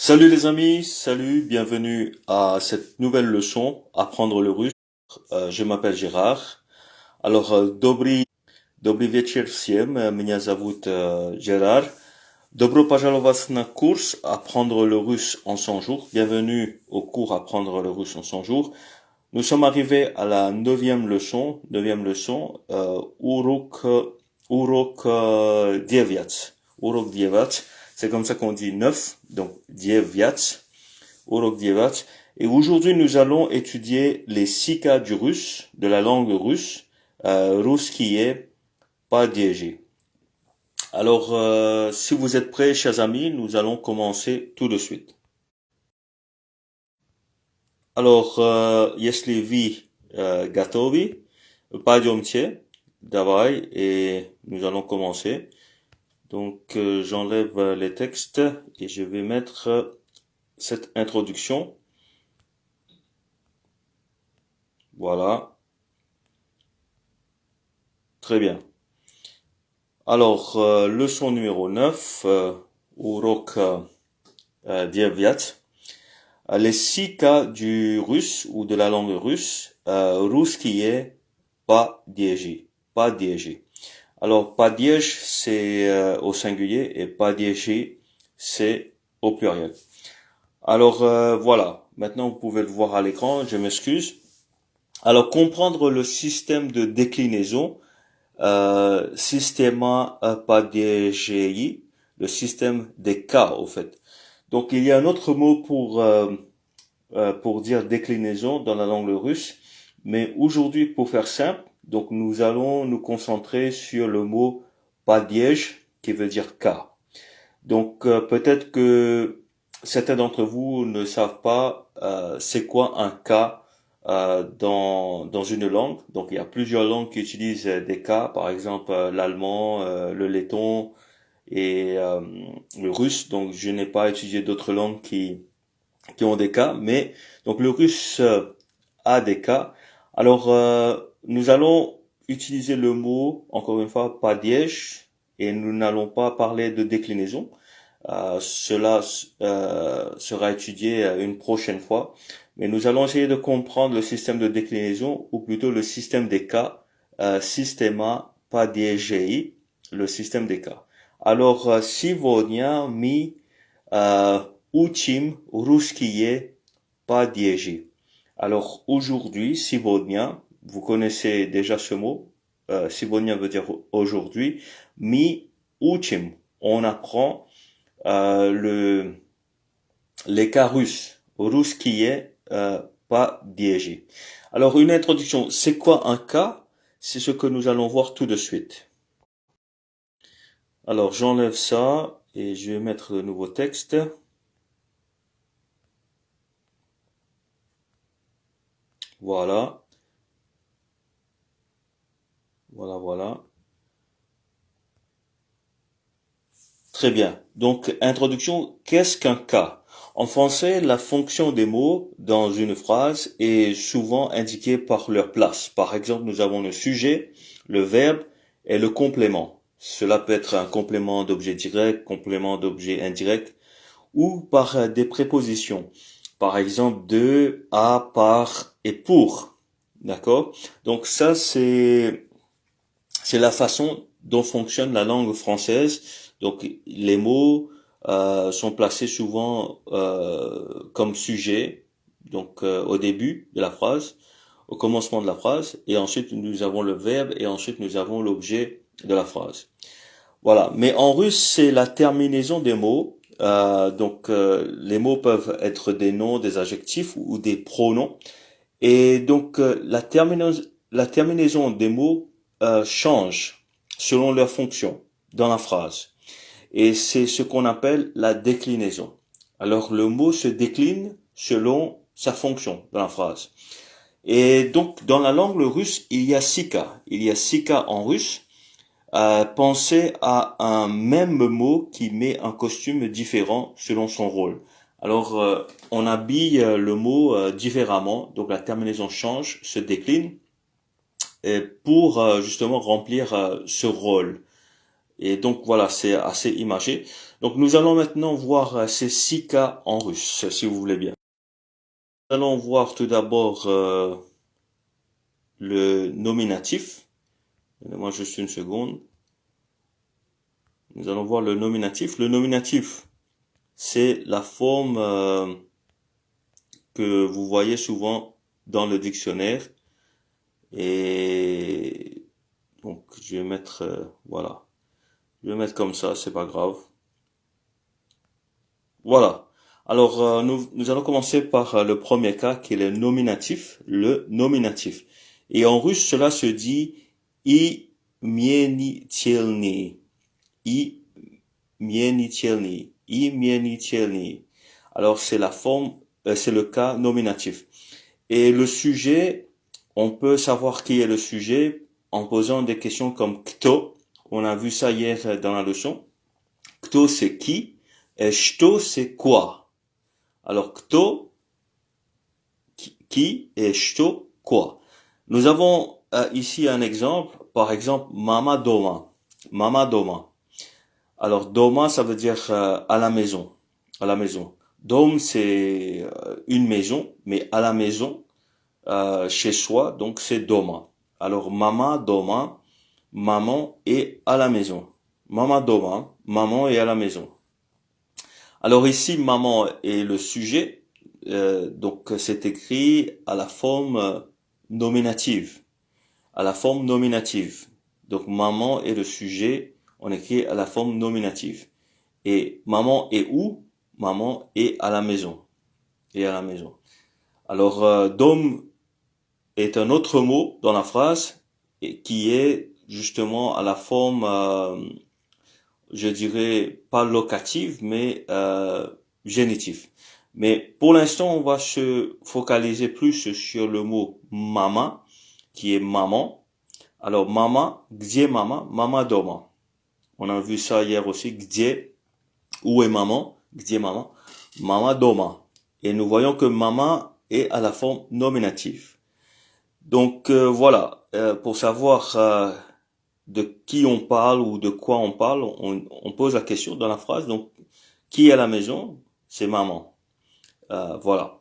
Salut les amis, salut, bienvenue à cette nouvelle leçon, apprendre le russe. Je m'appelle Gérard. Добрый вечер всем. Меня зовут Gérard. Добро пожаловать на курс Apprendre le russe en 100 jours. Bienvenue au cours Apprendre le russe en 100 jours. Nous sommes arrivés à la neuvième leçon, урок 9. Урок 9. C'est comme ça qu'on dit 9, donc 9, урок 9. Et aujourd'hui, nous allons étudier les 6 cas du russe, de la langue russe, русские падежи. Alors, si vous êtes prêts, chers amis, nous allons commencer tout de suite. Alors, если вы готовы, пойдемте, давай, et nous allons commencer. Donc, j'enlève les textes et je vais mettre cette introduction. Voilà. Très bien. Alors, leçon numéro 9, урок 9. Les 6 cas du russe ou de la langue russe, русские падежи, падежи. Alors, падеж, c'est au singulier et падежи, c'est au pluriel. Alors, voilà. Maintenant, vous pouvez le voir à l'écran. Je m'excuse. Alors, comprendre le système de déclinaison, systema падежей, le système des cas, au fait. Donc, il y a un autre mot pour dire déclinaison dans la langue russe. Mais aujourd'hui, pour faire simple, donc nous allons nous concentrer sur le mot падеж, qui veut dire cas. Donc, peut-être que certains d'entre vous ne savent pas c'est quoi un cas dans une langue. Donc, il y a plusieurs langues qui utilisent des cas, par exemple l'allemand, le letton et le russe. Donc, je n'ai pas étudié d'autres langues qui ont des cas, mais donc le russe a des cas. Alors, nous allons utiliser le mot, encore une fois, падеж, et nous n'allons pas parler de déclinaison. Cela sera étudié une prochaine fois. Mais nous allons essayer de comprendre le système de déclinaison, ou plutôt le système des cas, systema падежей, le système des cas. Alors, сегодня мы учим русские падежи. Alors, aujourd'hui, сегодня, vous connaissez déjà ce mot. Сегодня veut dire aujourd'hui. Мы учим, on apprend les cas russes, русские падежи. Alors, une introduction. C'est quoi un cas? C'est ce que nous allons voir tout de suite. Alors, j'enlève ça et je vais mettre le nouveau texte. Voilà. Voilà. Très bien. Donc, introduction, qu'est-ce qu'un cas? En français, la fonction des mots dans une phrase est souvent indiquée par leur place. Par exemple, nous avons le sujet, le verbe et le complément. Cela peut être un complément d'objet direct, complément d'objet indirect, ou par des prépositions. Par exemple, de, à, par et pour. D'accord? Donc ça, c'est la façon dont fonctionne la langue française. Donc les mots sont placés souvent comme sujet, donc au début de la phrase, au commencement de la phrase, et ensuite nous avons le verbe et ensuite nous avons l'objet de la phrase. Voilà. Mais en russe, c'est la terminaison des mots. Les mots peuvent être des noms, des adjectifs ou des pronoms. Et donc la terminaison des mots change selon leur fonction dans la phrase. Et c'est ce qu'on appelle la déclinaison. Alors le mot se décline selon sa fonction dans la phrase. Et donc dans la langue russe, il y a 6 cas. Il y a 6 cas en russe. Pensez à un même mot qui met un costume différent selon son rôle. Alors, on habille le mot différemment, donc la terminaison change, se décline, et pour justement remplir ce rôle. Et donc voilà, c'est assez imagé. Donc nous allons maintenant voir ces 6 cas en russe, si vous voulez bien. Nous allons voir tout d'abord le nominatif. Donnez-moi juste une seconde. Nous allons voir le nominatif. Le nominatif, c'est la forme que vous voyez souvent dans le dictionnaire. Et donc je vais mettre, voilà, je vais mettre comme ça, c'est pas grave. Voilà. Alors nous allons commencer par le premier cas qui est le nominatif. Le nominatif. Et en russe, cela se dit imienitelny. Imienitelny. Imienitelny. Alors c'est la forme, c'est le cas nominatif. Et le sujet, on peut savoir qui est le sujet en posant des questions comme kto. On a vu ça hier dans la leçon. Kto c'est qui et shto c'est quoi. Alors kto, qui et shto, quoi. Nous avons ici un exemple, par exemple mama doma. Mama doma. Alors doma ça veut dire à la maison, à la maison. Dom c'est une maison, mais à la maison, chez soi, donc c'est doma. Alors mama doma, maman est à la maison. Mama doma, maman est à la maison. Alors ici maman est le sujet, donc c'est écrit à la forme nominative, à la forme nominative. Donc maman est le sujet, on écrit à la forme nominative. Et maman est où? Maman est à la maison. Et à la maison. Alors dom est un autre mot dans la phrase et qui est justement à la forme, je dirais pas locative, mais génitive. Mais pour l'instant, on va se focaliser plus sur le mot mama, qui est maman. Alors mama, gdzie mama, mama doma. On a vu ça hier aussi, gdzie, où est maman, gdzie mama, mama doma. Et nous voyons que mama est à la forme nominative. Donc voilà, pour savoir de qui on parle ou de quoi on parle, on pose la question dans la phrase. Donc, qui est à la maison? C'est maman. Voilà.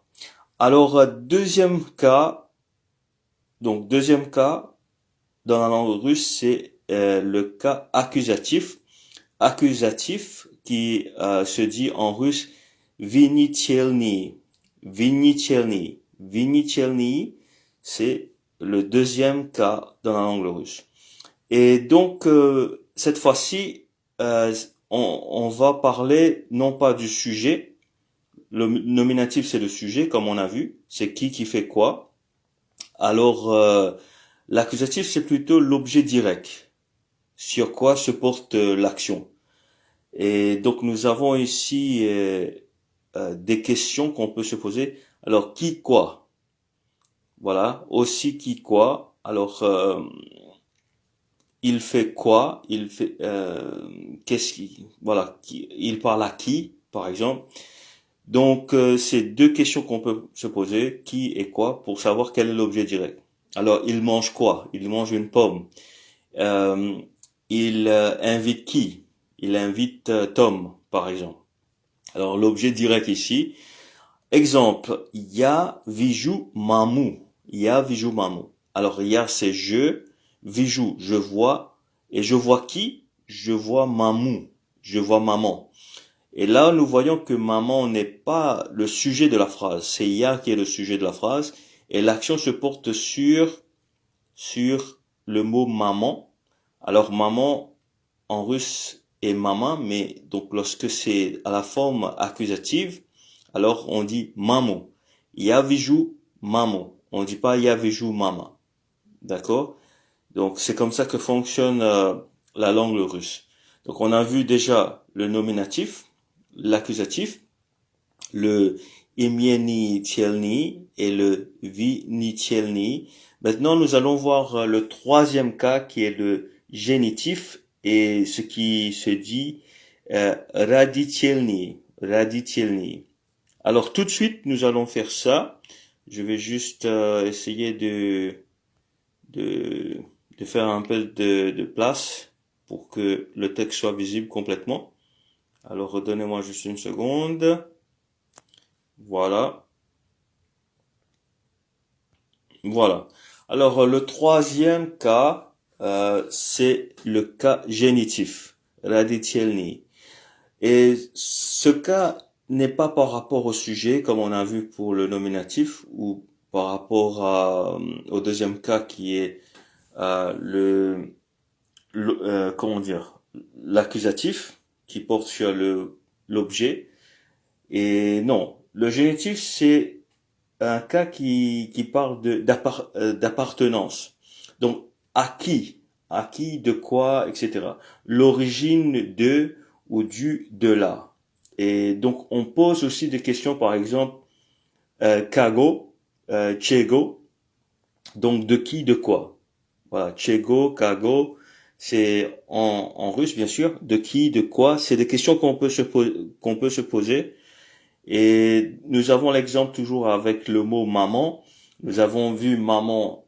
Alors, deuxième cas, donc deuxième cas dans la langue russe, c'est le cas accusatif. Accusatif qui se dit en russe vinitelny. Vinitelny. Vinitelny, c'est le deuxième cas dans la langue russe. Et donc, cette fois-ci, on va parler non pas du sujet. Le nominatif, c'est le sujet, comme on a vu. C'est qui fait quoi. Alors, l'accusatif, c'est plutôt l'objet direct. Sur quoi se porte l'action. Et donc, nous avons ici des questions qu'on peut se poser. Alors, qui quoi? Voilà. Aussi qui quoi? Alors, il fait quoi? Il fait qu'est-ce qui voilà, il parle à qui par exemple. Donc c'est deux questions qu'on peut se poser, qui et quoi pour savoir quel est l'objet direct. Alors il mange quoi? Il mange une pomme. Euh, il invite qui? Il invite Tom par exemple. Alors l'objet direct ici, exemple, ya viju mamu. Ya viju mamu. Alors ya c'est je, viju je vois, et je vois qui? Je vois mamu. Je vois maman. Et là nous voyons que maman n'est pas le sujet de la phrase, c'est ya qui est le sujet de la phrase, et l'action se porte sur le mot maman. Alors maman en russe est maman, mais donc lorsque c'est à la forme accusative, alors on dit maman. Ya viju maman. On dit pas ya viju mama. D'accord? Donc c'est comme ça que fonctionne la langue russe. Donc on a vu déjà le nominatif, l'accusatif, le imieni tielni et le vi tielni. Maintenant nous allons voir le troisième cas qui est le génitif et ce qui se dit raditielni. Raditielni. Alors tout de suite, nous allons faire ça. Je vais juste essayer de, de faire un peu de place pour que le texte soit visible complètement. Alors, donnez-moi juste une seconde. Voilà. Voilà. Alors, le troisième cas, c'est le cas génitif, radichelny. Et ce cas n'est pas par rapport au sujet, comme on a vu pour le nominatif, ou par rapport au deuxième cas qui est comment dire, l'accusatif, qui porte sur l'objet. Et non, le génitif, c'est un cas qui parle d'appartenance. Donc, à qui, de quoi, etc. L'origine de ou du de là. Et donc, on pose aussi des questions, par exemple, kago, chego, donc de qui, de quoi. Voilà, chego, kago, c'est en russe, bien sûr, de qui, de quoi. C'est des questions qu'on peut se poser. Et nous avons l'exemple toujours avec le mot maman. Nous avons vu maman,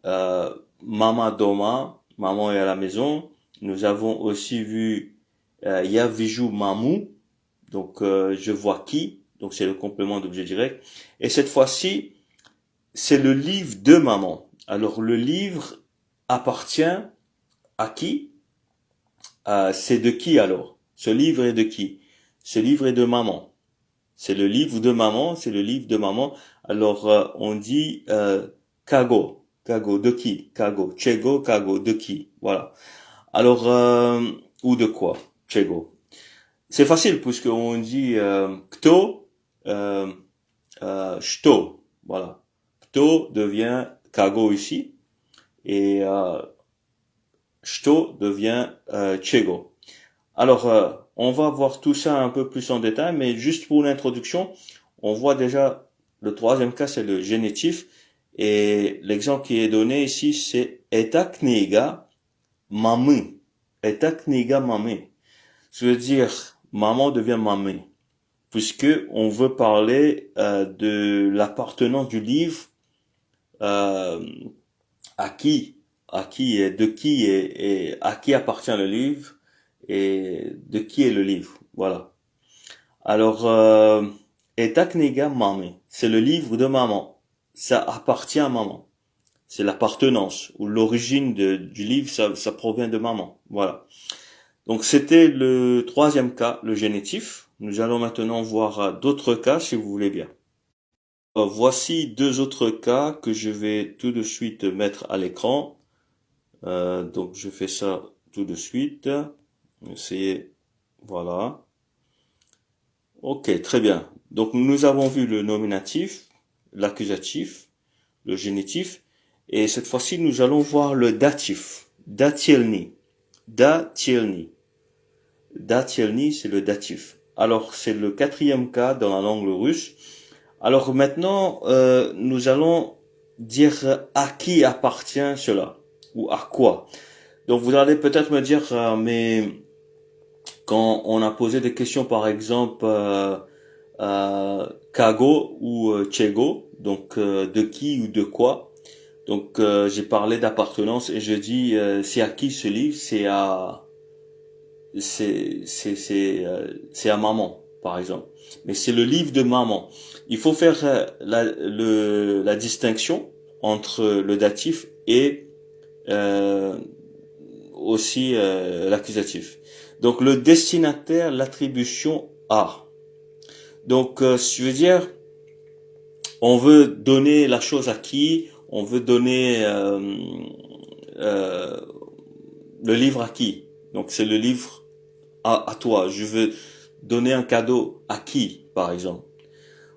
mama doma, maman est à la maison. Nous avons aussi vu ya viju mamu, donc je vois qui, donc c'est le complément d'objet direct. Et cette fois-ci, c'est le livre de maman. Alors le livre appartient à qui? C'est de qui alors? Ce livre est de qui? Ce livre est de maman. C'est le livre de maman, c'est le livre de maman. Alors, on dit kago, kago de qui? Kago, chego, kago de qui? Voilà. Alors, ou de quoi? Chego. C'est facile puisque on dit kto, shto. Voilà. Kto devient kago ici et shto devient chego. Alors, on va voir tout ça un peu plus en détail, mais juste pour l'introduction, on voit déjà le troisième cas, c'est le génitif. Et l'exemple qui est donné ici, c'est eta kniga mami. Eta kniga mami. Ça veut dire maman devient mamie, puisque on veut parler de l'appartenance du livre euh, à qui et de qui et à qui appartient le livre et de qui est le livre. Voilà. Alors, Eta Kniga Mami, c'est le livre de maman. Ça appartient à maman. C'est l'appartenance ou l'origine du livre, ça provient de maman. Voilà. Donc, c'était le troisième cas, le génitif. Nous allons maintenant voir d'autres cas, si vous voulez bien. Voici deux autres cas que je vais tout de suite mettre à l'écran. Donc, je fais ça tout de suite. Essayez. Voilà. Ok, très bien. Donc nous avons vu le nominatif, l'accusatif, le génitif, et cette fois-ci nous allons voir le datif, datielny. Datielny. Datielny, c'est le datif. Alors c'est le quatrième cas dans la langue russe. Alors maintenant, nous allons dire à qui appartient cela, ou à quoi. Donc vous allez peut-être me dire, mais quand on a posé des questions, par exemple, kago ou chego, donc de qui ou de quoi. Donc j'ai parlé d'appartenance et je dis c'est à qui ce livre, c'est à maman par exemple. Mais c'est le livre de maman. Il faut faire la distinction entre le datif et aussi l'accusatif. Donc le destinataire, l'attribution a. Donc je veux dire, on veut donner la chose à qui, on veut donner euh, le livre à qui. Donc c'est le livre à toi. Je veux donner un cadeau à qui, par exemple.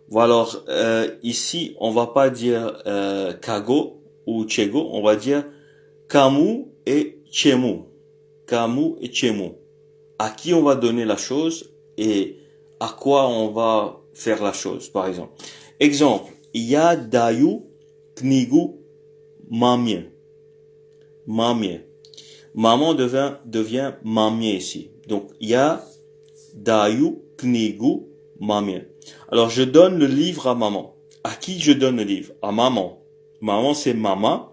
Voilà. Alors ici, on va pas dire kago ou chego, on va dire kamu et chemu. Kamu et chemu. À qui on va donner la chose et à quoi on va faire la chose, par exemple. Exemple, ya dayu knigu mamie. Mamie. Maman devient mamie ici. Donc, ya dayu knigu mamie. Alors, je donne le livre à maman. À qui je donne le livre? À maman. Maman, c'est maman.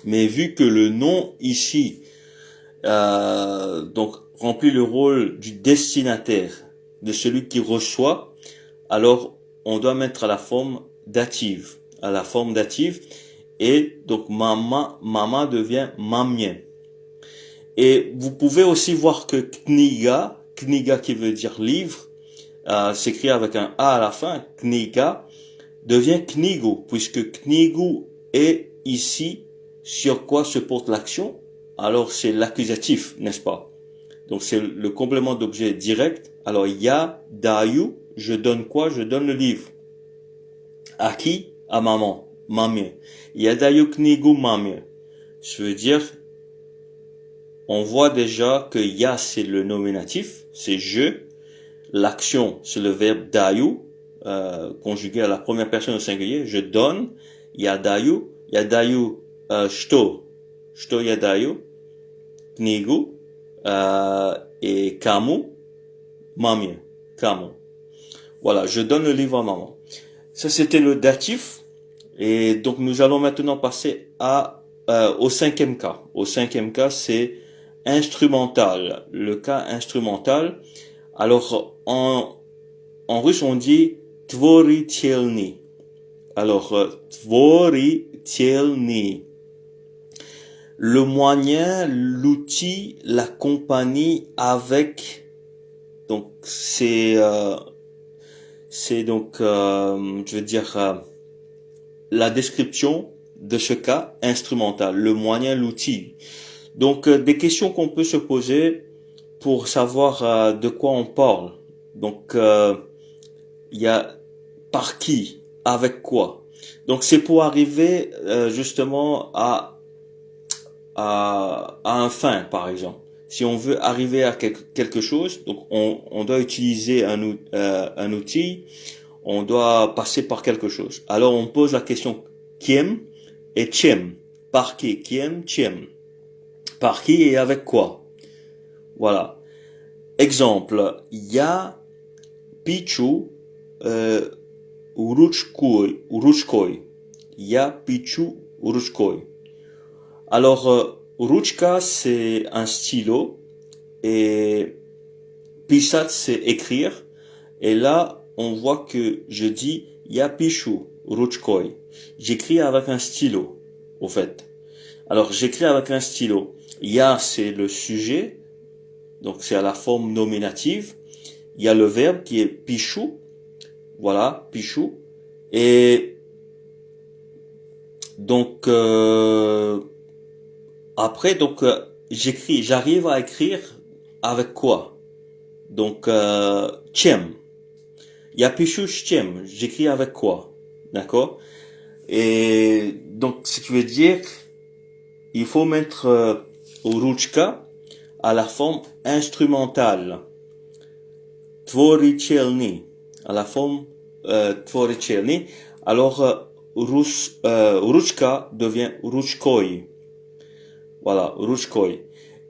Mais vu que le nom ici donc remplit le rôle du destinataire, de celui qui reçoit, alors on doit mettre à la forme dative, et donc mama devient mamien. Et vous pouvez aussi voir que kniga qui veut dire livre, s'écrit avec un A à la fin, kniga, devient knigu, puisque knigu est ici sur quoi se porte l'action, alors c'est l'accusatif, n'est-ce pas? Donc c'est le complément d'objet direct. Alors ya, dayu, je donne quoi? Je donne le livre. À qui? À maman, mamie. Ya dayu knigu mamie. Je veux dire, on voit déjà que ya c'est le nominatif, c'est je. L'action c'est le verbe dayu, conjugué à la première personne au singulier. Je donne. Ya dayu, shto ya dayu, knigu, et kamu, mamie, kamu. Voilà, je donne le livre à maman. Ça c'était le datif. Et donc nous allons maintenant passer au cinquième cas. Au cinquième cas, c'est instrumental. Le cas instrumental. Alors en russe on dit tvoritelny. Alors tvoritelny. Le moyen, l'outil, la compagnie avec. Donc c'est donc je veux dire la description de ce cas instrumental, le moyen, l'outil. Donc des questions qu'on peut se poser pour savoir de quoi on parle. Donc il y a par qui, avec quoi. Donc c'est pour arriver justement à un fin, par exemple. Si on veut arriver à quelque chose, donc on doit utiliser un outil, on doit passer par quelque chose. Alors on pose la question kiem et chem. Par qui? Kiem, chem. Par qui et avec quoi? Voilà. Exemple, ya pichu uruchkoi. Ya pichu uruchkoi. Alors, ruchka, c'est un stylo et pisat, c'est écrire. Et là, on voit que je dis ya pichu ruchkoi. J'écris avec un stylo, au fait. Alors, j'écris avec un stylo. Ya, c'est le sujet, donc c'est à la forme nominative. Il y a le verbe qui est pichu, voilà, pichu. Et donc après, donc j'arrive à écrire avec quoi? Donc chem. Il y a pichu chem. J'écris avec quoi? D'accord? Et donc, ce qui veut dire, il faut mettre ruchka à la forme instrumentale. Tvorichelny, à la forme tvorichelny. Alors, ruchka devient ruchkoi. Voilà, ruchkoi.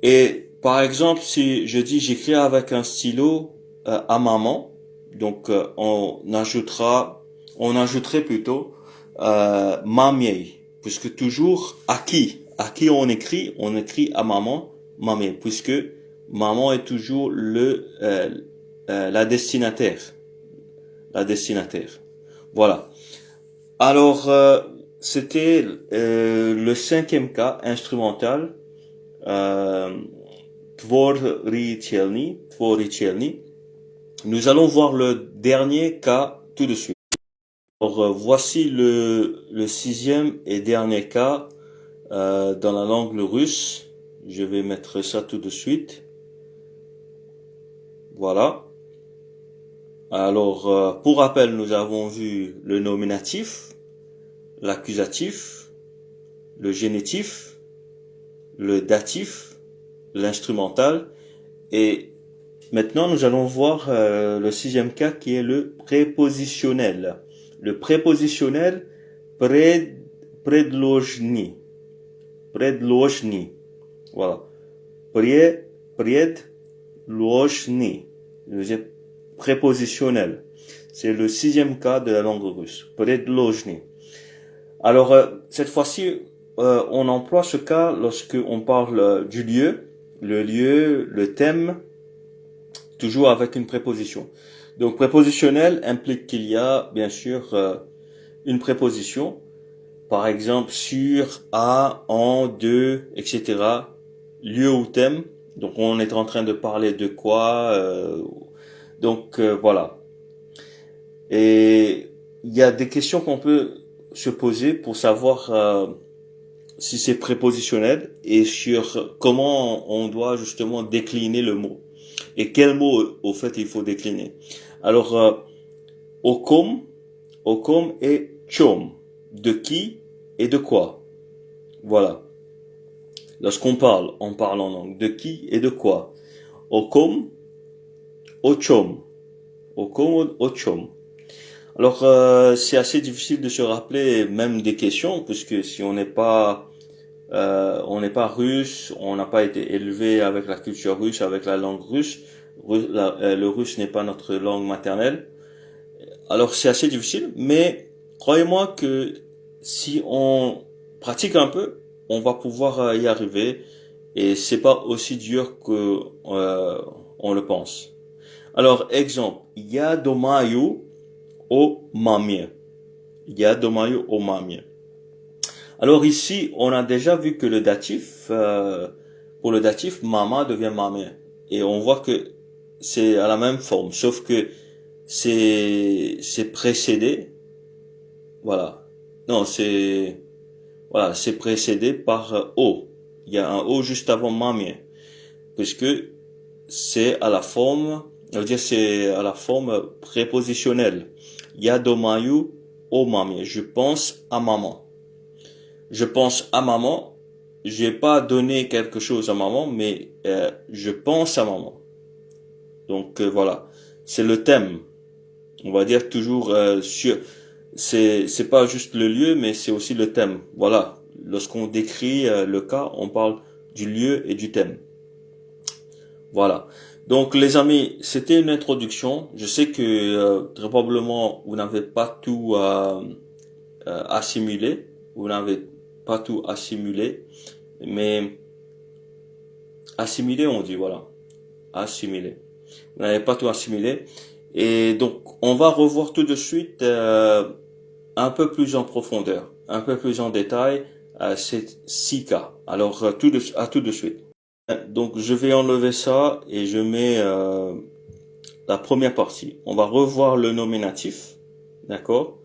Et par exemple, si je dis j'écris avec un stylo à maman, donc on ajouterait plutôt mamie, puisque toujours à qui on écrit à maman, mamie, puisque maman est toujours la destinataire. Voilà. Alors, c'était le cinquième cas instrumental, tvorichelny. Nous allons voir le dernier cas tout de suite. Alors, voici le sixième et dernier cas dans la langue russe. Je vais mettre ça tout de suite. Voilà. Alors, pour rappel, nous avons vu le nominatif, l'accusatif, le génitif, le datif, l'instrumental. Et maintenant, nous allons voir le sixième cas qui est le prépositionnel. Le prépositionnel predložný. Voilà. Predložný. Prépositionnel. C'est le sixième cas de la langue russe. Predložný. Alors, cette fois-ci, on emploie ce cas lorsque on parle du lieu le lieu, le thème, toujours avec une préposition. Donc prépositionnel implique qu'il y a bien sûr une préposition, par exemple sur, à, en, de, etc. Lieu ou thème. Donc on est en train de parler de quoi. Voilà. Et il y a des questions qu'on peut se poser pour savoir si c'est prépositionnel et sur comment on doit justement décliner le mot et quel mot au fait il faut décliner. Alors okum, okum et chom, de qui et de quoi. Voilà. Lorsqu'on parle, on parle en langue de qui et de quoi. Okum, ochom, okum, ochom. Alors c'est assez difficile de se rappeler même des questions puisque si on n'est pas russe, on n'a pas été élevé avec la culture russe, avec la langue russe. Le russe n'est pas notre langue maternelle. Alors c'est assez difficile, mais croyez-moi que si on pratique un peu, on va pouvoir y arriver et c'est pas aussi dur que on le pense. Alors exemple, yadomayu o mamie. Yadomayu o mamie. Alors ici, on a déjà vu que le datif, pour le datif, mama devient mamie. Et on voit que c'est à la même forme, sauf que c'est précédé, voilà. Non, c'est précédé par o. Il y a un o juste avant mamie, puisque c'est à la forme, je veux dire c'est à la forme prépositionnelle. Yadomayu o mamie. Je pense à maman. Je pense à maman. J'ai pas donné quelque chose à maman, mais je pense à maman. Donc voilà, c'est le thème. On va dire toujours c'est pas juste le lieu, mais c'est aussi le thème. Voilà, lorsqu'on décrit le cas, on parle du lieu et du thème. Voilà. Donc les amis, c'était une introduction. Je sais que très probablement vous n'avez pas tout assimilé. Vous n'avez pas tout assimilé, mais assimilé on dit, voilà, assimilé. Vous n'avez pas tout assimilé. Et donc on va revoir tout de suite un peu plus en profondeur, un peu plus en détail ces 6 cas. Alors à tout de suite. Donc je vais enlever ça et je mets la première partie. On va revoir le nominatif, d'accord?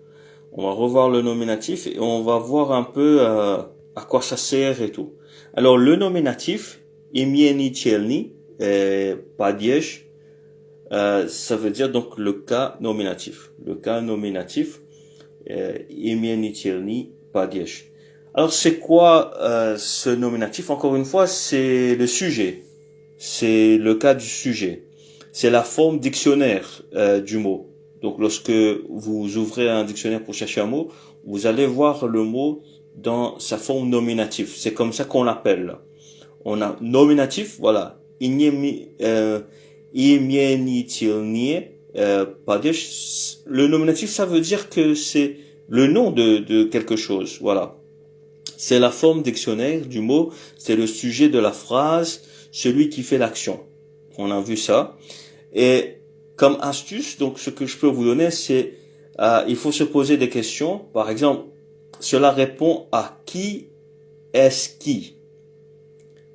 On va revoir le nominatif et on va voir un peu à quoi ça sert et tout. Alors le nominatif, imieni chelni, padiesh, ça veut dire donc le cas nominatif. Le cas nominatif, imieni chelni, padiesh. Alors c'est quoi ce nominatif? Encore une fois, c'est le sujet. C'est le cas du sujet. C'est la forme dictionnaire du mot. Donc lorsque vous ouvrez un dictionnaire pour chercher un mot, vous allez voir le mot dans sa forme nominative. C'est comme ça qu'on l'appelle. On a nominatif, voilà. Le nominatif, ça veut dire que c'est le nom de quelque chose, voilà. C'est la forme dictionnaire du mot, c'est le sujet de la phrase, celui qui fait l'action. On a vu ça. Et comme astuce, donc ce que je peux vous donner, c'est il faut se poser des questions. Par exemple, cela répond à qui est-ce qui?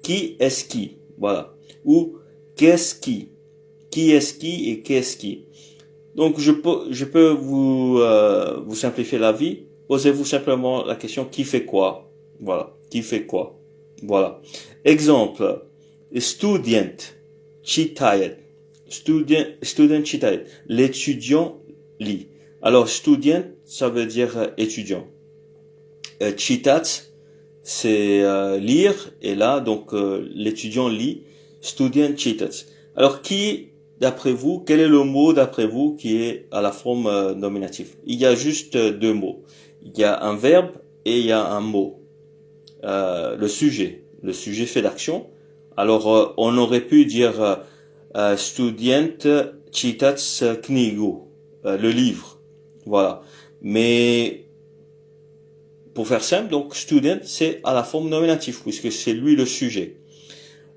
Qui est-ce qui? Voilà. Ou qu'est-ce qui? Qui est-ce qui et qu'est-ce qui? Donc je peux vous simplifier la vie. Posez-vous simplement la question qui fait quoi? Voilà. Qui fait quoi? Voilà. Exemple. Student. Chitayet. Student chitayet. L'étudiant lit. Alors, student, ça veut dire étudiant. Chitat, c'est lire. Et là, donc, l'étudiant lit. Student chitat. Alors, d'après vous, quel est le mot d'après vous qui est à la forme nominative? Il y a juste 2 mots. Il y a un verbe et il y a un mot. Le sujet. Le sujet fait l'action. Alors, on aurait pu dire student chitat knigu, le livre. Voilà. Mais pour faire simple, donc student c'est à la forme nominative puisque c'est lui le sujet.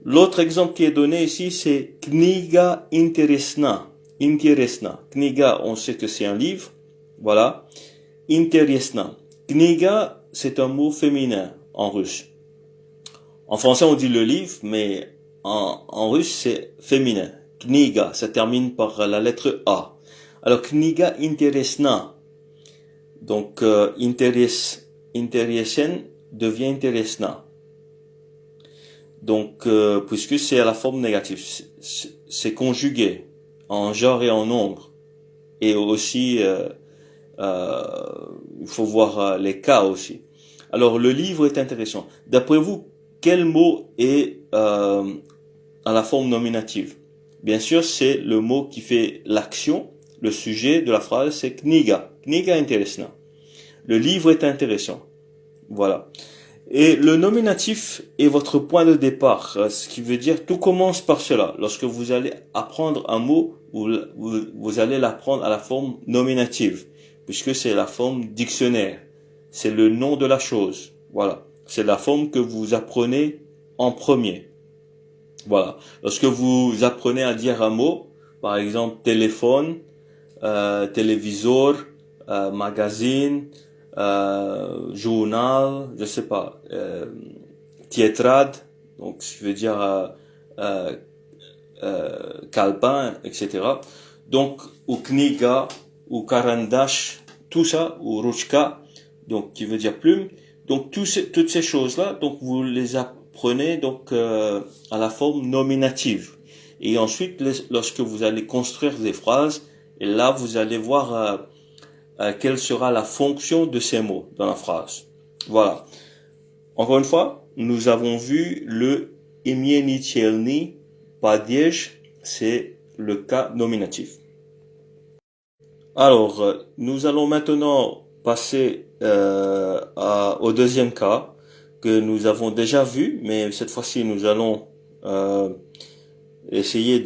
L'autre exemple qui est donné ici, c'est knjiga interesna. Interesna. Knjiga, on sait que c'est un livre. Voilà. Интересно. Книга, c'est un mot féminin en russe. En français, on dit le livre, mais en russe, c'est féminin. Kniga, ça termine par la lettre A. Alors, kniga интересна. Donc, интересен devient интересна. Donc, puisque c'est à la forme négative, c'est conjugué en genre et en nombre. Et aussi, il faut voir les cas aussi. Alors, le livre est intéressant. D'après vous, quel mot est à la forme nominative? Bien sûr, c'est le mot qui fait l'action. Le sujet de la phrase, c'est kniga. Kniga интересна. Le livre est intéressant. Voilà. Et le nominatif est votre point de départ, ce qui veut dire tout commence par cela. Lorsque vous allez apprendre un mot, vous allez l'apprendre à la forme nominative, puisque c'est la forme dictionnaire. C'est le nom de la chose. Voilà. C'est la forme que vous apprenez en premier. Voilà. Lorsque vous apprenez à dire un mot, par exemple téléphone, téléviseur, magazine, journal, je sais pas, théâtrade, donc ce qui veut dire calepin, etc. Donc, ou kniga, ou karandash, tout ça, ou ruchka, donc qui veut dire plume. Donc toutes ces choses-là, donc vous les apprenez donc à la forme nominative. Et ensuite, lorsque vous allez construire des phrases, et là vous allez voir quelle sera la fonction de ces mots dans la phrase. Voilà. Encore une fois, nous avons vu le imienitelny падеж, c'est le cas nominatif. Alors, nous allons maintenant passer au deuxième cas que nous avons déjà vu, mais cette fois-ci nous allons essayer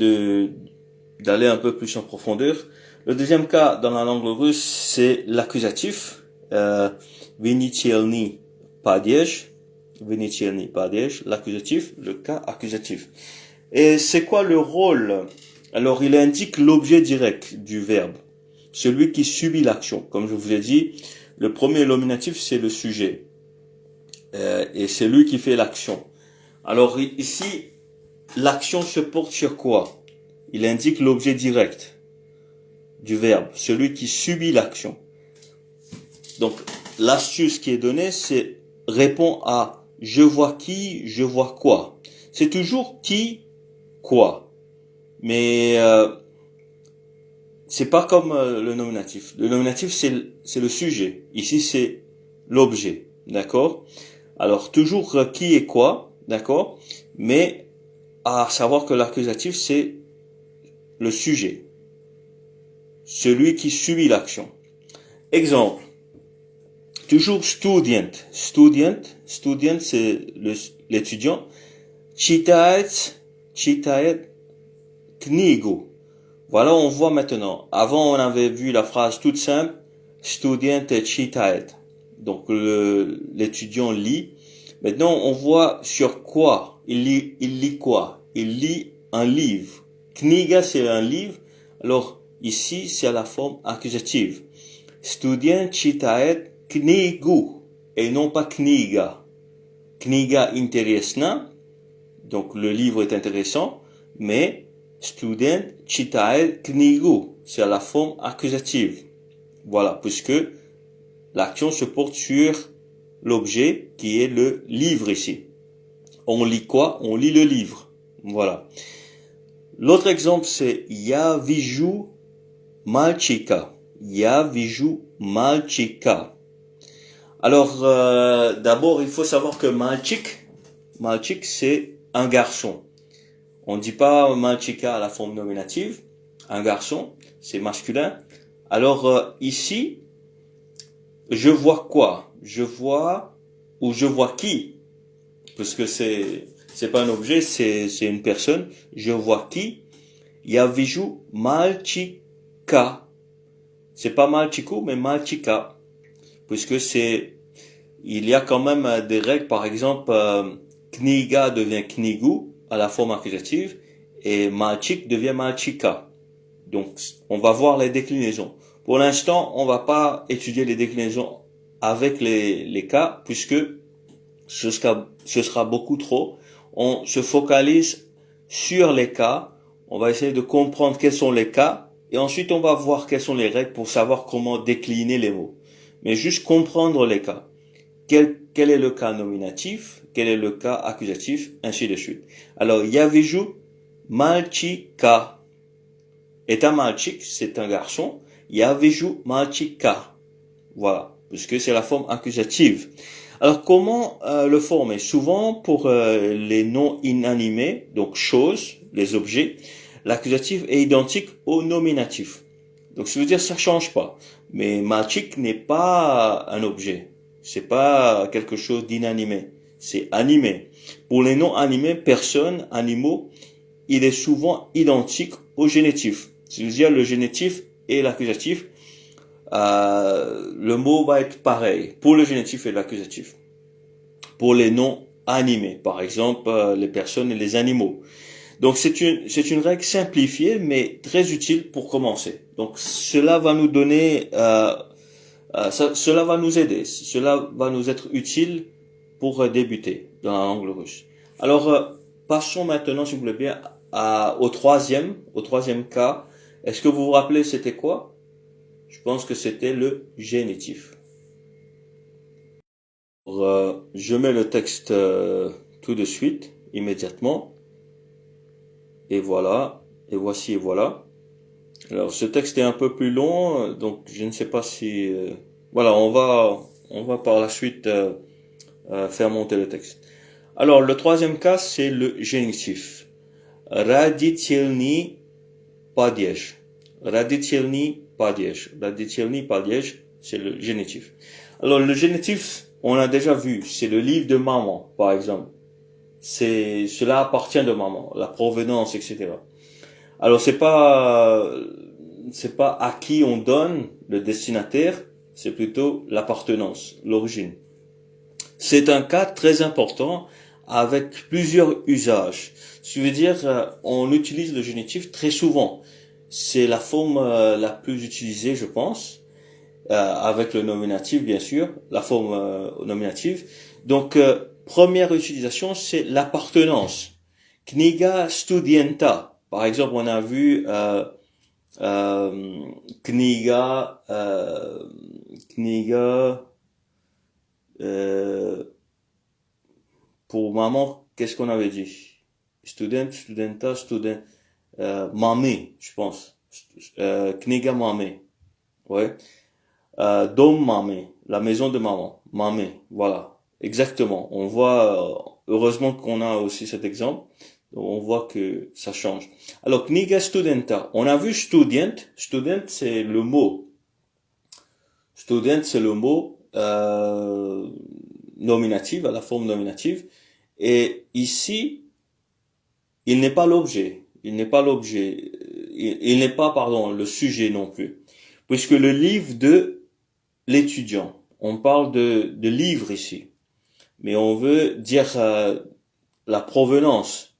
d'aller un peu plus en profondeur. Le deuxième cas dans la langue russe, c'est l'accusatif. Vinitelny падеж, l'accusatif, le cas accusatif. Et c'est quoi le rôle? Alors, il indique l'objet direct du verbe, celui qui subit l'action. Comme je vous ai dit, le premier nominatif, c'est le sujet. Et c'est lui qui fait l'action. Alors ici, l'action se porte sur quoi? Il indique l'objet direct du verbe, celui qui subit l'action. Donc, l'astuce qui est donnée, c'est répond à je vois qui, je vois quoi. C'est toujours qui, quoi. Mais c'est pas comme le nominatif. Le nominatif, c'est le sujet. Ici, c'est l'objet. D'accord? Alors, toujours qui et quoi. D'accord? Mais à savoir que l'accusatif, c'est le sujet. Celui qui subit l'action. Exemple. Toujours student. Student, c'est l'étudiant. Читает книгу. Voilà, on voit maintenant. Avant, on avait vu la phrase toute simple. Student читает. Donc, l'étudiant lit. Maintenant, on voit sur quoi. Il lit quoi? Il lit un livre. Kniga, c'est un livre. Alors, ici, c'est la forme accusative. Student читает knigu. Et non pas kniga. Kniga интересна. Donc, le livre est intéressant. Mais, student читает knigu. C'est la forme accusative. Voilà, puisque l'action se porte sur l'objet qui est le livre ici. On lit quoi? On lit le livre. Voilà. L'autre exemple, c'est Я вижу мальчика. Я вижу мальчика. Alors, d'abord, il faut savoir que mальчик, c'est un garçon. On ne dit pas мальчика à la forme nominative. Un garçon, c'est masculin. Alors, ici, je vois quoi? Je vois qui? Parce que c'est pas un objet, c'est une personne. Je vois qui? Я вижу мальчика. C'est pas мальчику, mais мальчика. Puisque il y a quand même des règles. Par exemple, kniga devient knigu. à la forme accusative et malchik devient malchika. Donc, on va voir les déclinaisons. Pour l'instant, on va pas étudier les déclinaisons avec les cas, puisque ce sera beaucoup trop. On se focalise sur les cas. On va essayer de comprendre quels sont les cas. Et ensuite, on va voir quelles sont les règles pour savoir comment décliner les mots. Mais juste comprendre les cas. Quel est le cas nominatif? Quel est le cas accusatif? Ainsi de suite. Alors, Yaviju malchika est un malchik, c'est un garçon. Yaviju malchika. Voilà. Puisque c'est la forme accusative. Alors, comment le former? Souvent, pour les noms inanimés, donc choses, les objets, l'accusatif est identique au nominatif. Donc, ça veut dire que ça change pas. Mais malchik n'est pas un objet. C'est pas quelque chose d'inanimé. C'est animé. Pour les noms animés, personnes, animaux, il est souvent identique au génitif. C'est-à-dire le génitif et l'accusatif, le mot va être pareil pour le génitif et l'accusatif. Pour les noms animés, par exemple, les personnes et les animaux. Donc c'est une règle simplifiée mais très utile pour commencer. Donc cela va nous donner, cela va nous aider, cela va nous être utile pour débuter dans la langue russe. Alors passons maintenant, si vous voulez bien, au troisième cas. Est-ce que vous vous rappelez c'était quoi? Je pense que c'était le génitif. Alors, je mets le texte tout de suite, immédiatement. Et voilà, et voici et voilà. Alors ce texte est un peu plus long, donc je ne sais pas si voilà, on va par la suite faire monter le texte. Alors le troisième cas c'est le génitif. Родительный падеж. Родительный падеж. Родительный падеж, c'est le génitif. Alors le génitif, on a déjà vu, c'est le livre de maman, par exemple. Cela appartient de maman, la provenance, etc. Alors c'est pas à qui on donne le destinataire, c'est plutôt l'appartenance, l'origine. C'est un cas très important avec plusieurs usages. Ce qui veut dire on utilise le génitif très souvent. C'est la forme la plus utilisée, je pense, avec le nominatif bien sûr, la forme nominative. Donc première utilisation, c'est l'appartenance. Kniga studienta. Par exemple, on a vu kniga, kniga. euh, pour maman, qu'est-ce qu'on avait dit? Student, studenta, student. Mamé, je pense. Kniga mamé. Ouais. Dom mamé, la maison de maman. Mamé, voilà. Exactement. On voit, heureusement qu'on a aussi cet exemple. On voit que ça change. Alors, kniga studenta. On a vu student. Student, c'est le mot. Student, c'est le mot nominatif, à la forme nominative. Et ici, il n'est pas l'objet. Il n'est pas l'objet. Il n'est pas, pardon, le sujet non plus. Puisque le livre de l'étudiant. On parle de livre ici. Mais on veut dire la provenance.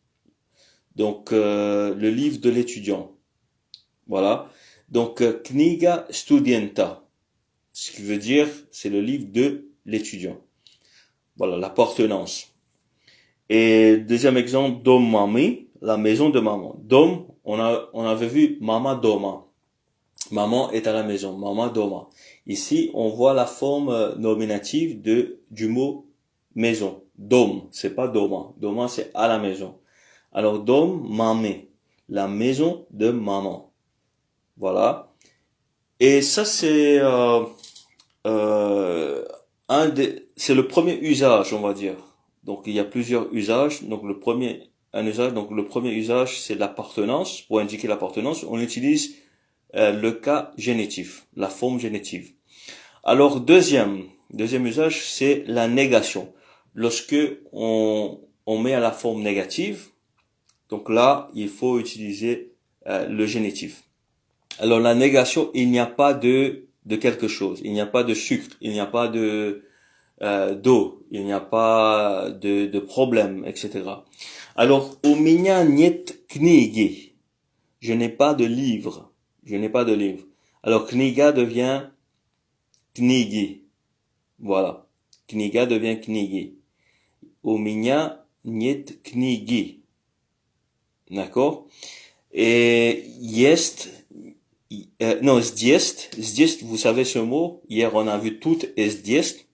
Donc, le livre de l'étudiant. Voilà. Donc, kniga studienta. Ce qui veut dire, c'est le livre de l'étudiant. Voilà, l'appartenance. Et deuxième exemple, dom mami, la maison de maman. Dom, on avait vu mama doma. Maman est à la maison, mama doma. Ici, on voit la forme nominative du mot maison. Dom, c'est pas doma. Doma, c'est à la maison. Alors, dom, mamé, la maison de maman. Voilà. Et ça, c'est c'est le premier usage, on va dire. Donc, il y a plusieurs usages. Donc, le premier usage, c'est l'appartenance. Pour indiquer l'appartenance, on utilise le cas génitif, la forme génitive. Alors, deuxième usage, c'est la négation. Lorsque on met à la forme négative, donc là, il faut utiliser le génitif. Alors, la négation, il n'y a pas de quelque chose. Il n'y a pas de sucre. Il n'y a pas d'eau. Il n'y a pas de problème, etc. Alors, u меня нет книги. Je n'ai pas de livre. Je n'ai pas de livre. Alors, kniga devient kniги. Voilà. Kniga devient kniги. У меня нет книги. D'accord? Et есть, non, здесь, vous savez ce mot, hier on a vu tout здесь,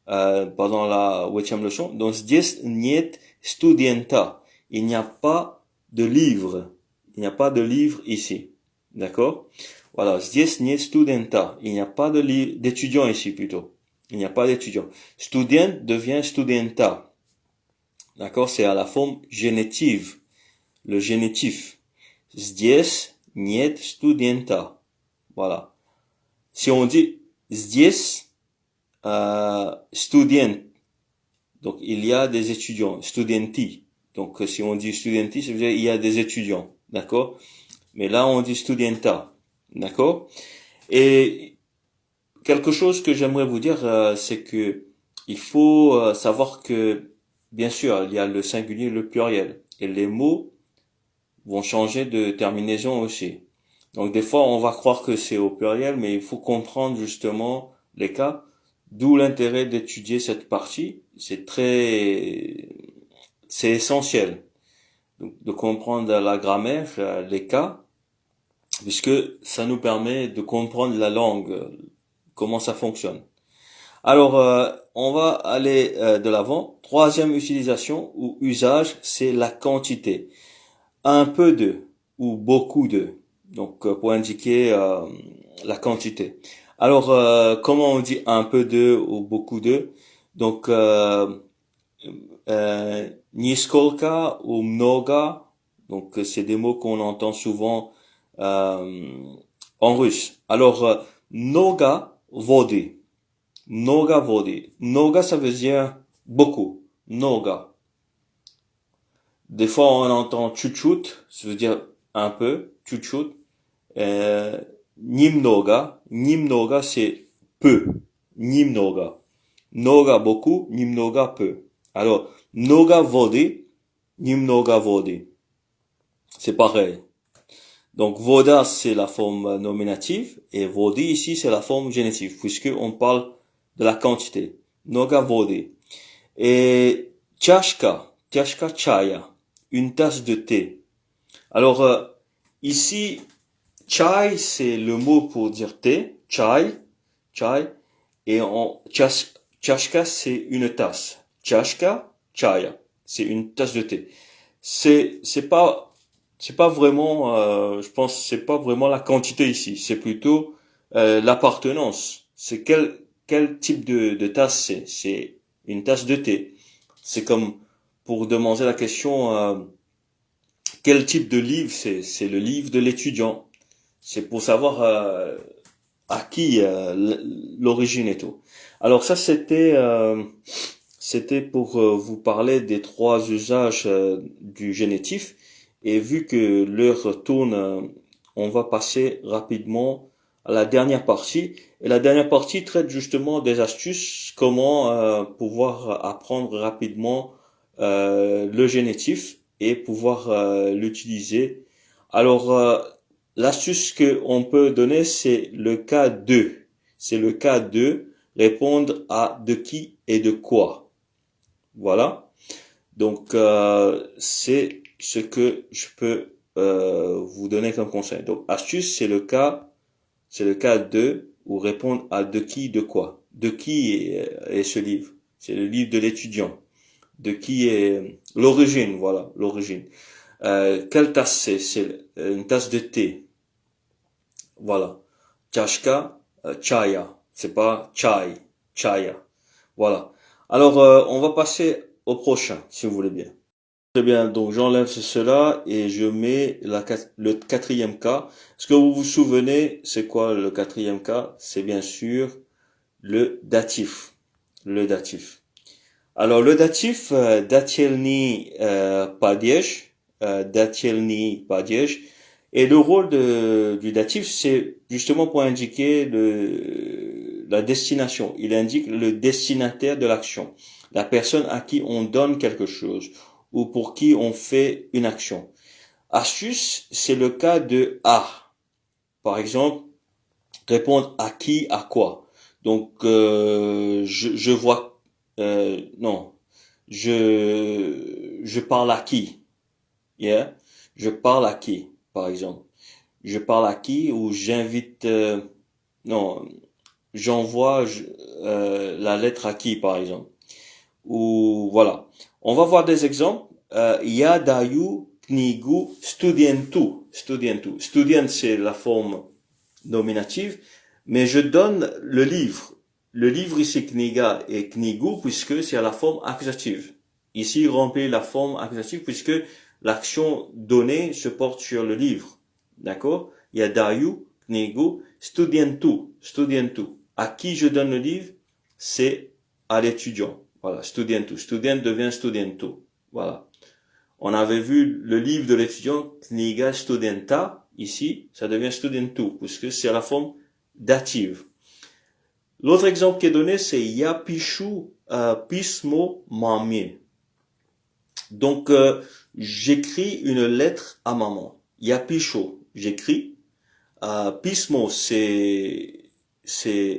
pendant la 8e leçon. Donc здесь нет студента. Il n'y a pas de livre. Il n'y a pas de livre ici. D'accord? Voilà, здесь нет студента. Il n'y a pas d'étudiant ici plutôt. Il n'y a pas d'étudiant. Student devient studenta. D'accord? C'est à la forme génitive. Le génitif. Здесь нет студента. Voilà. Si on dit здесь student, donc il y a des étudiants, studenti. Donc si on dit studenti, ça veut dire il y a des étudiants, d'accord? Mais là on dit studenta, d'accord? Et quelque chose que j'aimerais vous dire, c'est que il faut savoir que bien sûr il y a le singulier et le pluriel, et les mots vont changer de terminaison aussi. Donc des fois on va croire que c'est au pluriel, mais il faut comprendre justement les cas. D'où l'intérêt d'étudier cette partie. C'est essentiel de comprendre la grammaire, les cas, puisque ça nous permet de comprendre la langue, comment ça fonctionne. Alors, on va aller de l'avant. Troisième utilisation ou usage, c'est la quantité. Un peu de ou beaucoup de. Donc, pour indiquer la quantité. Alors, comment on dit un peu de ou beaucoup de? Donc, niskolka ou mnoga. Donc, c'est des mots qu'on entend souvent en russe. Alors, mnoga vody. Mnoga vody. Mnoga, ça veut dire beaucoup. Mnoga. Des fois, on entend chut-chut, ça veut dire un peu, chut-chut. Nimnoga. Nimnoga, c'est peu. Nimnoga. Noga beaucoup, nimnoga peu. Alors, noga vody, nimnoga vody. C'est pareil. Donc, voda, c'est la forme nominative, et vody, ici, c'est la forme génitive, puisque on parle de la quantité. Noga vody. Et chashka chaya. Une tasse de thé. Alors, ici, chai, c'est le mot pour dire thé, chai, et chashka, c'est une tasse. Chashka, chaya, c'est une tasse de thé. C'est pas vraiment, je pense, c'est pas vraiment la quantité ici. C'est plutôt l'appartenance. C'est quel type de tasse c'est. C'est une tasse de thé. C'est comme pour demander la question, quel type de livre c'est. C'est le livre de l'étudiant. C'est pour savoir à qui l'origine et tout. Alors ça c'était pour vous parler des trois usages du génitif, et vu que l'heure tourne, on va passer rapidement à la dernière partie, et la dernière partie traite justement des astuces comment pouvoir apprendre rapidement le génitif et pouvoir l'utiliser. Alors l'astuce que on peut donner, c'est le cas de. C'est le cas de répondre à de qui et de quoi. Voilà. Donc c'est ce que je peux vous donner comme conseil. Donc astuce, c'est le cas de ou répondre à de qui, de quoi. De qui est ce livre? C'est le livre de l'étudiant. De qui est l'origine? Voilà, l'origine. Quelle tasse c'est? C'est une tasse de thé. Voilà. Chashka, chaya. C'est pas chai, chaya. Voilà. Alors, on va passer au prochain, si vous voulez bien. Très bien. Donc, j'enlève cela et je mets le quatrième cas. Est-ce que vous vous souvenez, c'est quoi le quatrième cas? C'est bien sûr le datif. Le datif. Alors, le datif, datelni padej, datelni padej. Et le rôle du datif, c'est justement pour indiquer la destination. Il indique le destinataire de l'action, la personne à qui on donne quelque chose, ou pour qui on fait une action. Astuce, c'est le cas de à. Par exemple, répondre à qui, à quoi. Donc, je vois, non, je parle à qui, yeah, je parle à qui, par exemple. Je parle à qui ou j'invite, non, j'envoie la lettre à qui, par exemple. Ou voilà. On va voir des exemples. Ja daju knjigu studentu. Studentu. Student, c'est la forme nominative, mais je donne le livre. Le livre ici, kniga et knigu, puisque c'est à la forme accusative. Ici, remplir la forme accusative, puisque l'action donnée se porte sur le livre. D'accord? Ja daju knjigu studentu. Studentu. À qui je donne le livre? C'est à l'étudiant. Voilà, studentu. Student devient studentu. Voilà. On avait vu le livre de l'étudiant, kniga studenta, ici, ça devient studentu, puisque c'est à la forme dative. L'autre exemple qui est donné, c'est ja pišu pismo mamie. Donc, j'écris une lettre à maman. Ja pišu, j'écris. Pismo, c'est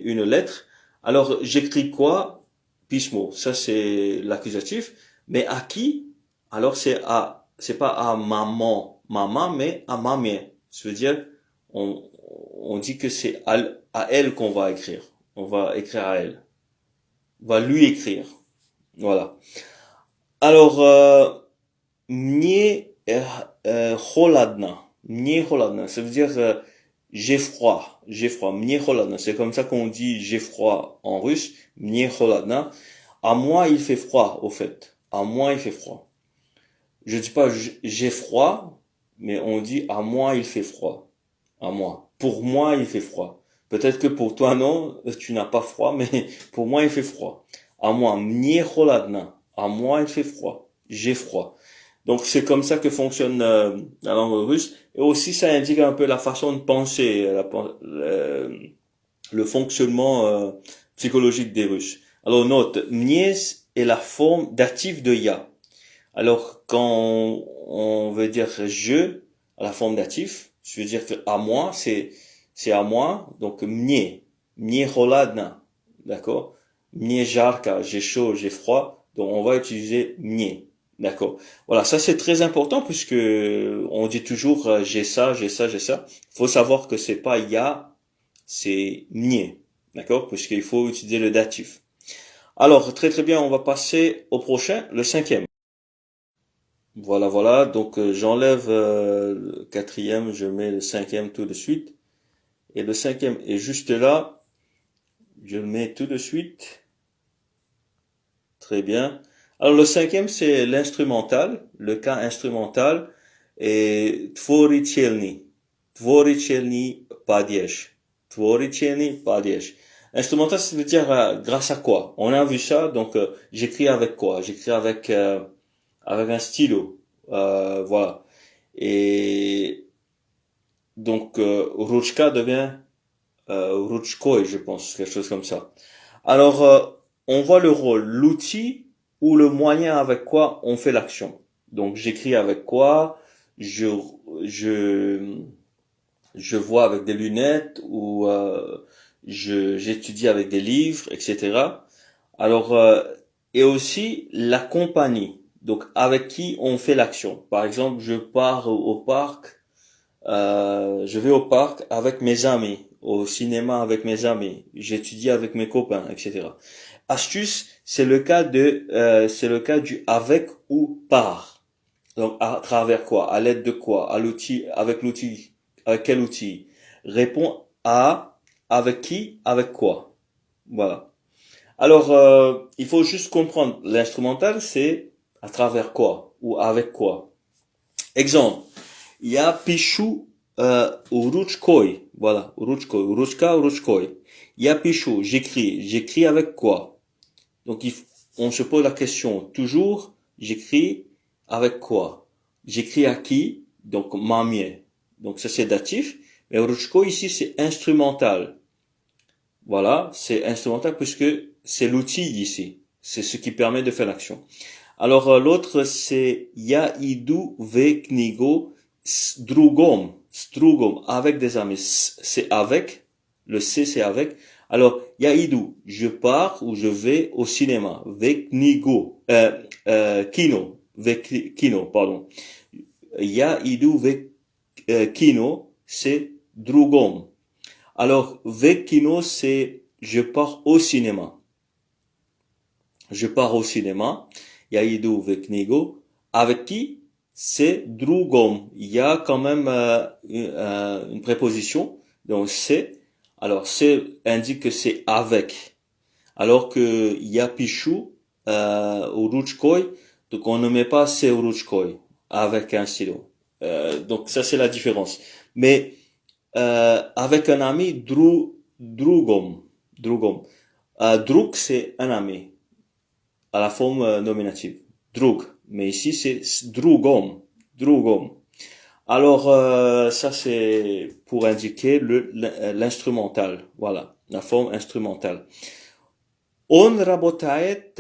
une lettre. Alors, j'écris quoi? Pismo, ça c'est l'accusatif. Mais à qui? Alors, c'est pas à maman, mais à mamie. Ça veut dire, on, on dit que c'est à elle qu'on va écrire. On va écrire à elle. On va lui écrire. Voilà. Alors, mnie holadna. Mnie holadna. Ça veut dire j'ai froid. J'ai froid. Mnie holadna. C'est comme ça qu'on dit j'ai froid en russe. Mnie holadna. À moi, il fait froid, au fait. À moi, il fait froid. Je dis pas j'ai froid, mais on dit à moi, il fait froid. À moi. Pour moi, il fait froid. Peut-être que pour toi, non, tu n'as pas froid, mais pour moi, il fait froid. À moi, mnie holadna. À moi, il fait froid. J'ai froid. Donc c'est comme ça que fonctionne la langue russe. Et aussi ça indique un peu la façon de penser, le fonctionnement psychologique des Russes. Alors note, мне est la forme dative de ya. Alors quand on veut dire je à la forme datif, je veux dire que à moi c'est à moi. Donc мне холодно, d'accord? Мне жарко, j'ai chaud, j'ai froid. Donc on va utiliser мне. D'accord. Voilà, ça c'est très important puisque on dit toujours j'ai ça, j'ai ça, j'ai ça. Il faut savoir que c'est pas ya, c'est nier. D'accord? Puisqu'il faut utiliser le datif. Alors, très très bien, on va passer au prochain, le cinquième. Voilà, voilà. Donc j'enlève le quatrième, je mets le cinquième tout de suite. Et le cinquième est juste là. Je le mets tout de suite. Très bien. Alors le cinquième, c'est l'instrumental, le cas instrumental, et tvoritelny. Tvoritelny padiesh. Tvoritelny padiesh. Instrumental, ça veut dire grâce à quoi? On a vu ça, donc j'écris avec quoi? J'écris avec un stylo. Voilà. Et donc ruchka devient ruchkoi, je pense, quelque chose comme ça. Alors, on voit le rôle, l'outil ou le moyen avec quoi on fait l'action. Donc, j'écris avec quoi, je, je, je vois avec des lunettes ou j'étudie avec des livres, etc. Alors, et aussi la compagnie. Donc, avec qui on fait l'action. Par exemple, je pars au parc, je vais au parc avec mes amis, au cinéma avec mes amis, j'étudie avec mes copains, etc. Astuce, c'est le cas du avec ou par. Donc, à travers quoi? À l'aide de quoi? À l'outil, avec l'outil, avec quel outil? Réponds à, avec qui? Avec quoi? Voilà. Alors, il faut juste comprendre, l'instrumental, c'est à travers quoi? Ou avec quoi? Exemple. Я пишу ручкой. Voilà, ручкой. Ручка, ручкой. Я пишу, j'écris. J'écris avec quoi? Donc, on se pose la question toujours, j'écris avec quoi? J'écris à qui? Donc, mamie. Donc, ça c'est datif. Mais ручкой ici, c'est instrumental. Voilà, c'est instrumental puisque c'est l'outil ici. C'est ce qui permet de faire l'action. Alors l'autre c'est ya idu ve knigo strugom, avec des amis. C'est avec, le C c'est avec. Alors ya idu, je pars ou je vais au cinéma. Ve knigo, kino, pardon. Ya idu ve kino, c'est drugom. Alors ve kino c'est je pars au cinéma. Je pars au cinéma. Yaidu Veknigo. Avec qui? C'est drugom. Il y a quand même une préposition. Donc c'est. Alors c'est indique que c'est avec. Alors que il y a pichou au ruchkoi. Donc on ne met pas c'est au ruchkoi avec un stylo. Donc ça c'est la différence. Mais avec un ami drugom. Drug c'est un ami à la forme nominative. Drug. Mais ici, c'est drugom. Drugom. Alors, ça, c'est pour indiquer l'instrumental. Voilà, la forme instrumentale. On rabotaet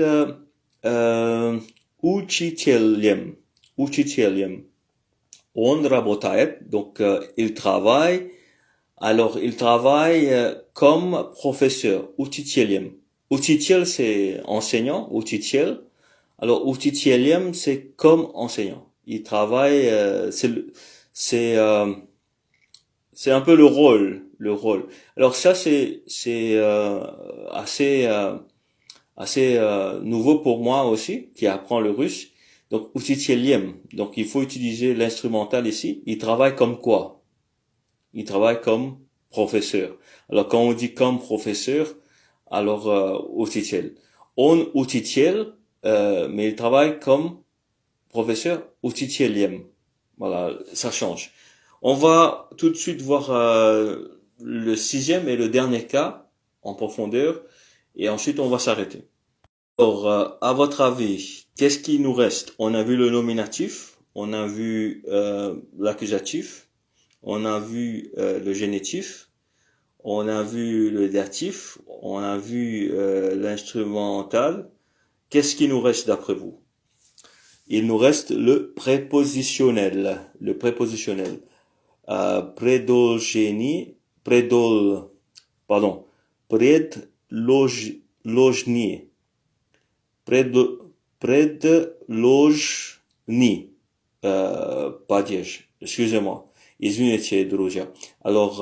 uchiteliem. Uchiteliem. On rabotaet, donc il travaille. Alors, il travaille comme professeur. Uchiteliem. Utitiel, c'est enseignant, utitiel. Alors, utitieliem, c'est comme enseignant. Il travaille, c'est un peu le rôle. Alors ça, c'est assez nouveau pour moi aussi, qui apprend le russe. Donc, utitieliem. Donc, il faut utiliser l'instrumental ici. Il travaille comme quoi? Il travaille comme professeur. Alors, quand on dit comme professeur, alors utitiel. On utitiel, mais il travaille comme professeur utitieliem. Voilà, ça change. On va tout de suite voir le sixième et le dernier cas en profondeur, et ensuite on va s'arrêter. Alors, à votre avis, qu'est-ce qui nous reste? On a vu le nominatif, on a vu l'accusatif, on a vu le génitif, on a vu le datif, on a vu l'instrumental. Qu'est-ce qui nous reste d'après vous? Il nous reste le prépositionnel. Le prépositionnel. Prédolgénie, pardon, prédlognie, prédlognie, падеж, excusez-moi, извините, друзья. Alors,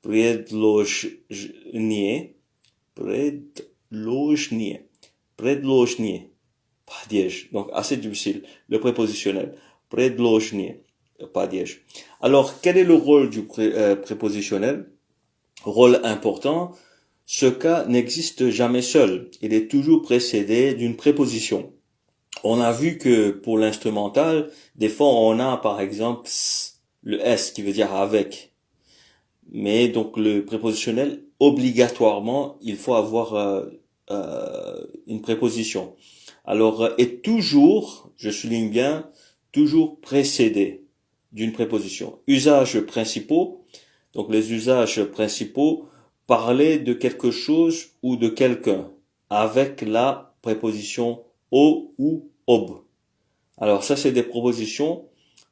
предложение, предложение, предложение, падеж. Donc, assez difficile. Le prépositionnel. Предложение, падеж. Alors, quel est le rôle du prépositionnel? Rôle important. Ce cas n'existe jamais seul. Il est toujours précédé d'une préposition. On a vu que pour l'instrumental, des fois on a par exemple le S qui veut dire avec. Mais donc le prépositionnel, obligatoirement, il faut avoir une préposition. Alors, et toujours, je souligne bien, toujours précédé d'une préposition. Usages principaux. Donc les usages principaux, parler de quelque chose ou de quelqu'un avec la préposition o ou ob. Alors ça c'est des propositions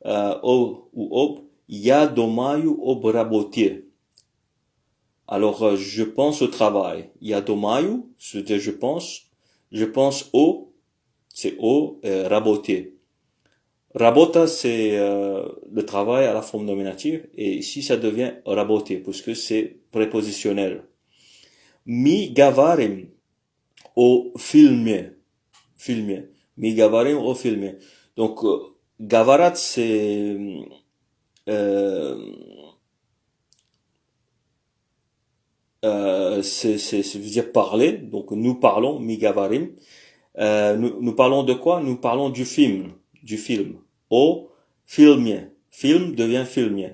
o ou ob. Я думаю об работе. Alors je pense au travail. Я думаю, c'est-à-dire je pense. Je pense au, c'est au работе. Работа, c'est le travail à la forme nominative, et ici ça devient работе, puisque c'est prépositionnel. Mi gavarim au filme. Filme. Mi gavarim au filme. Donc, gavarat, c'est veut dire parler. Donc, nous parlons, mi gavarim. Nous parlons de quoi? Nous parlons du film. Du film. Au filmien. Film devient filmien.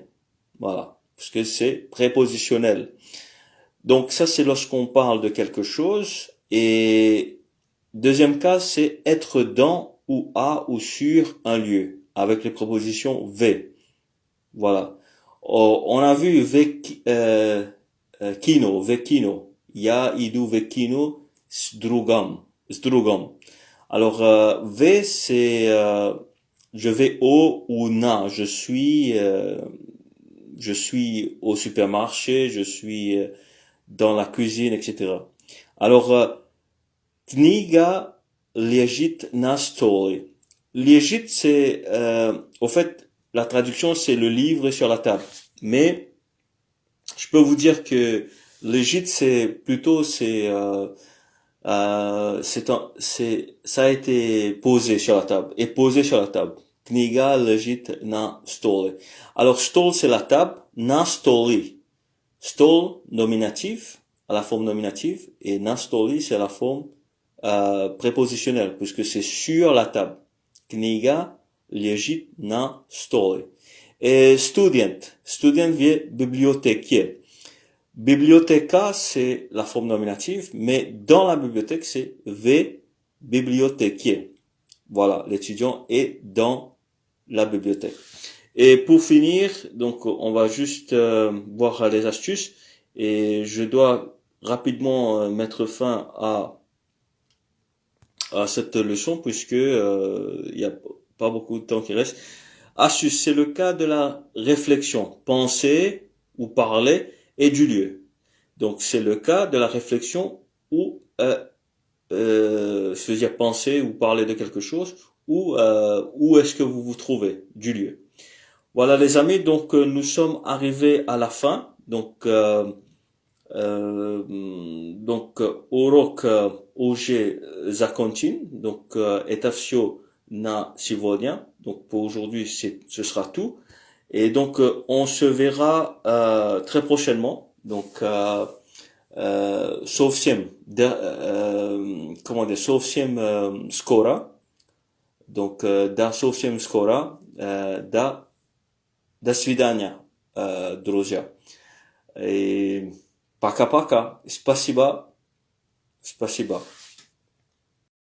Voilà. Parce que c'est prépositionnel. Donc ça, c'est lorsqu'on parle de quelque chose. Et deuxième cas, c'est être dans ou à ou sur un lieu. Avec les prépositions V. Voilà. Oh, on a vu kino, vekino. Ya idu vekino, strugam. Alors, V, c'est je vais au ou na. Je suis au supermarché, je suis dans la cuisine, etc. Alors, Kniga ležit na stoli. Ležit, c'est, au fait, la traduction, c'est le livre sur la table. Mais je peux vous dire que legit, c'est plutôt, ça a été posé sur la table, et posé sur la table. Kniga ležit na stoli. Alors, stol, c'est la table, na stoli. Stol, nominatif, à la forme nominative, et na stoli, c'est la forme prépositionnelle, puisque c'est sur la table. Kniga ležit na stoli. Et student vient bibliothécaire. Bibliothéca, c'est la forme nominative, mais dans la bibliothèque, c'est V bibliothécaire. Voilà, l'étudiant est dans la bibliothèque. Et pour finir, donc on va juste voir les astuces et je dois rapidement mettre fin à cette leçon puisque il y a pas beaucoup de temps qui reste. Astuce, c'est le cas de la réflexion, penser ou parler et du lieu. Donc c'est le cas de la réflexion c'est-à-dire penser ou parler de quelque chose où est-ce que vous vous trouvez, du lieu. Voilà les amis, donc nous sommes arrivés à la fin. Урок уже закончен. Donc это все на сегодня. Donc pour aujourd'hui, ce sera tout. Et donc on se verra très prochainement. Donc совсем, comment dire, совсем скоро. Donc да совсем скоро, до свидания, друзья. И пока-пока. Спасибо. Спасибо.